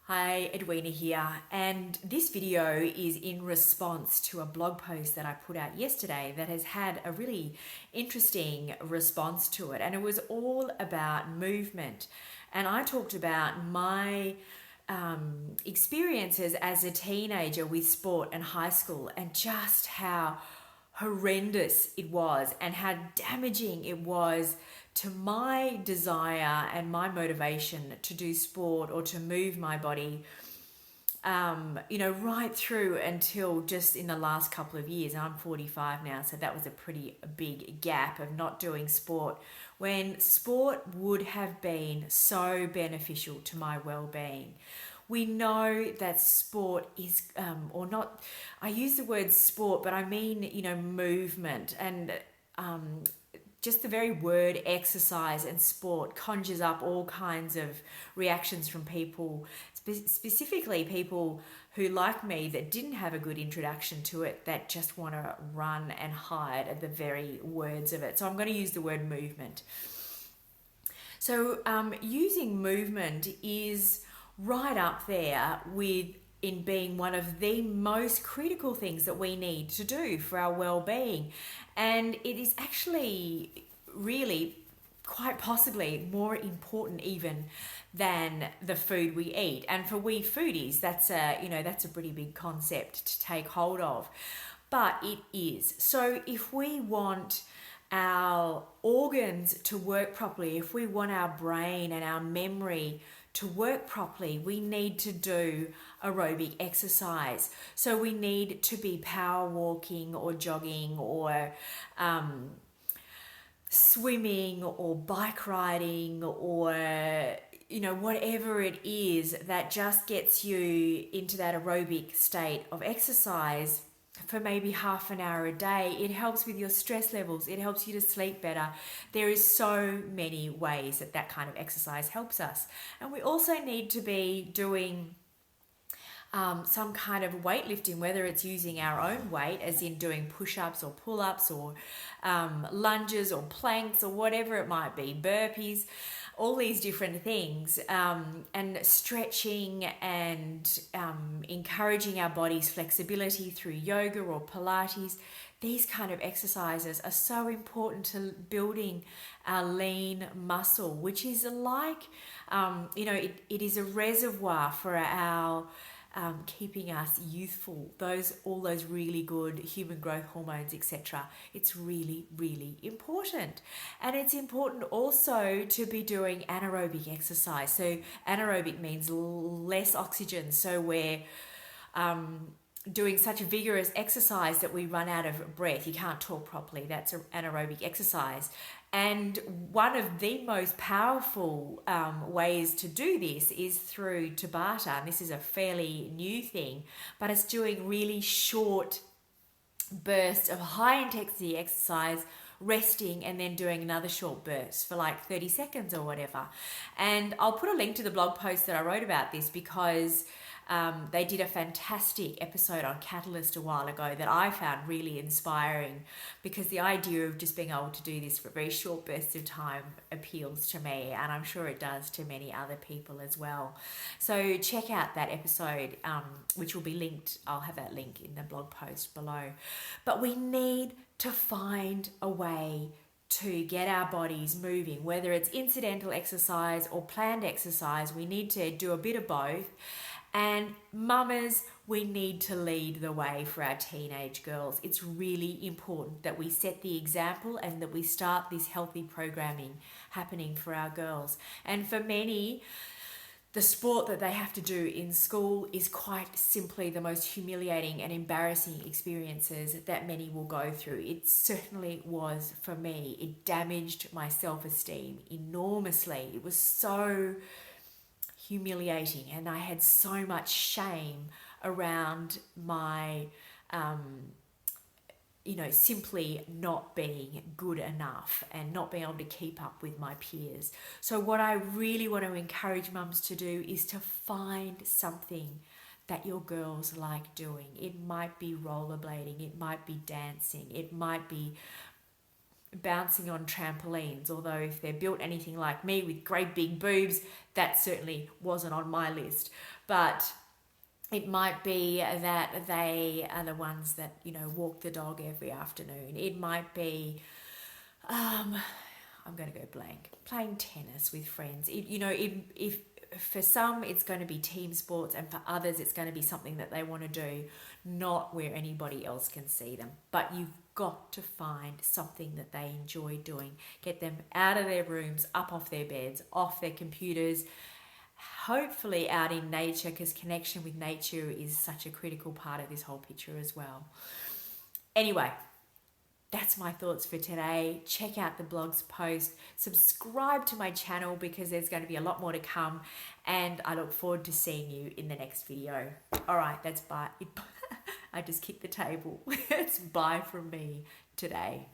Hi, Edwina here, and this video is in response to a blog post that I put out yesterday that has had a really interesting response to it, and it was all about movement. And I talked about my experiences as a teenager with sport and high school, and just how horrendous it was and how damaging it was to my desire and my motivation to do sport or to move my body, right through until just in the last couple of years. And I'm 45 now, so that was a pretty big gap of not doing sport when sport would have been so beneficial to my well-being. We know that sport is, or not, I use the word sport, but I mean, movement. And just the very word exercise and sport conjures up all kinds of reactions from people, specifically people who, like me, that didn't have a good introduction to it, that just want to run and hide at the very words of it. So I'm going to use the word movement. So using movement is right up there with in being one of the most critical things that we need to do for our well-being. And it is actually really quite possibly more important even than the food we eat. And for we foodies, that's a pretty big concept to take hold of. But it is. So if we want our organs to work properly, if we want our brain and our memory to work properly, we need to do aerobic exercise. So we need to be power walking or jogging or swimming or bike riding or whatever it is that just gets you into that aerobic state of exercise for maybe half an hour a day. It helps with your stress levels. It helps you to sleep better. There is so many ways that kind of exercise helps us. And we also need to be doing some kind of weightlifting, whether it's using our own weight, as in doing push-ups or pull-ups or lunges or planks or whatever it might be, burpees, all these different things, and stretching and encouraging our body's flexibility through yoga or Pilates. These kind of exercises are so important to building our lean muscle, which is like, it is a reservoir for our keeping us youthful, all those really good human growth hormones, etc. It's really, really important. And it's important also to be doing anaerobic exercise. So anaerobic means less oxygen. So we're doing such vigorous exercise that we run out of breath. You can't talk properly. That's an anaerobic exercise. And one of the most powerful ways to do this is through Tabata. And this is a fairly new thing, but it's doing really short bursts of high intensity exercise, resting, and then doing another short burst for like 30 seconds or whatever. And I'll put a link to the blog post that I wrote about this, because they did a fantastic episode on Catalyst a while ago that I found really inspiring, because the idea of just being able to do this for very short bursts of time appeals to me, and I'm sure it does to many other people as well. So check out that episode, which will be linked. I'll have that link in the blog post below. But we need to find a way to get our bodies moving, whether it's incidental exercise or planned exercise. We need to do a bit of both. And mamas, we need to lead the way for our teenage girls. It's really important that we set the example and that we start this healthy programming happening for our girls. And for many, the sport that they have to do in school is quite simply the most humiliating and embarrassing experiences that many will go through. It certainly was for me. It damaged my self-esteem enormously. It was so humiliating, and I had so much shame around my simply not being good enough and not being able to keep up with my peers. So what I really want to encourage mums to do is to find something that your girls like doing. It might be rollerblading, it might be dancing, it might be bouncing on trampolines, although if they're built anything like me with great big boobs, that certainly wasn't on my list. But it might be that they are the ones that, walk the dog every afternoon. It might be, I'm going to go blank, playing tennis with friends. If for some it's going to be team sports, and for others it's going to be something that they want to do, not where anybody else can see them. But you've got to find something that they enjoy doing. Get them out of their rooms, up off their beds, off their computers, hopefully out in nature, because connection with nature is such a critical part of this whole picture as well. Anyway, that's my thoughts for today. Check out the blog's post, subscribe to my channel because there's going to be a lot more to come, and I look forward to seeing you in the next video. All right, that's bye. I just kicked the table. It's bye from me today.